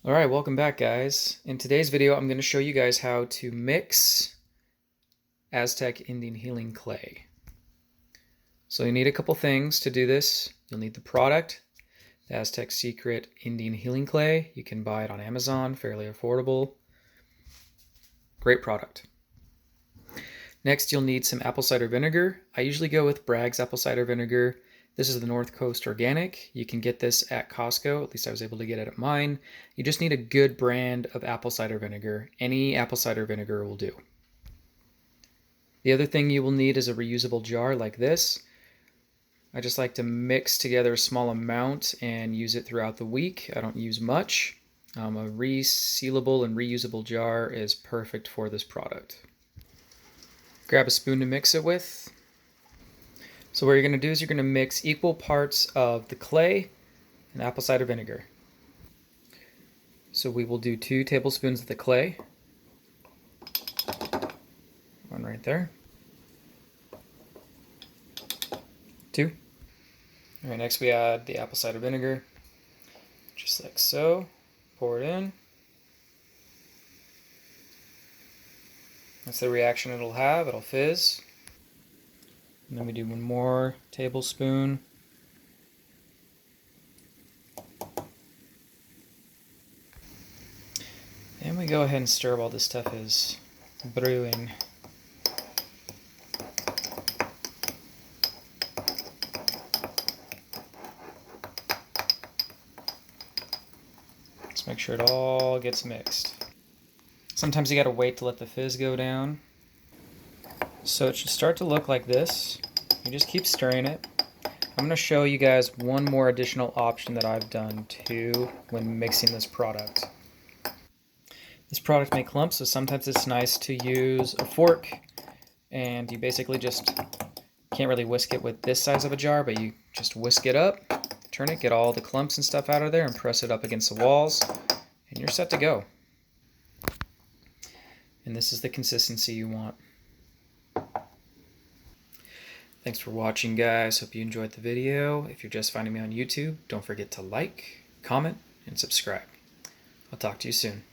Alright, welcome back guys. In today's video I'm going to show you guys how to mix Aztec Healing Clay. So you need a couple things to do this. You'll need the product, the Aztec Secret Indian Healing Clay. You can buy it on Amazon, fairly affordable. Great product. Next you'll need some apple cider vinegar. I usually go with Bragg's apple cider vinegar. This is the North Coast Organic. You can get this at Costco. At least I was able to get it at mine. You just need a good brand of apple cider vinegar. Any apple cider vinegar will do. The other thing you will need is a reusable jar like this. I just like to mix together a small amount and use it throughout the week. I don't use much. A resealable and reusable jar is perfect for this product. Grab a spoon to mix it with. So what you're going to do is you're going to mix equal parts of the clay and apple cider vinegar. So we will do 2 tablespoons of the clay. One right there. 2. Alright, next we add the apple cider vinegar. Just like so. Pour it in. That's the reaction it'll have. It'll fizz. And then we do 1 more tablespoon. And we go ahead and stir while this stuff is brewing. Let's make sure it all gets mixed. Sometimes you gotta wait to let the fizz go down. So it should start to look like this. You just keep stirring it. I'm going to show you guys one more additional option that I've done too when mixing this product. This product may clump, so sometimes it's nice to use a fork, and you basically just can't really whisk it with this size of a jar, but you just whisk it up, turn it, get all the clumps and stuff out of there, and press it up against the walls, and you're set to go. And this is the consistency you want. Thanks for watching, guys. Hope you enjoyed the video. If you're just finding me on YouTube, don't forget to like, comment, and subscribe. I'll talk to you soon.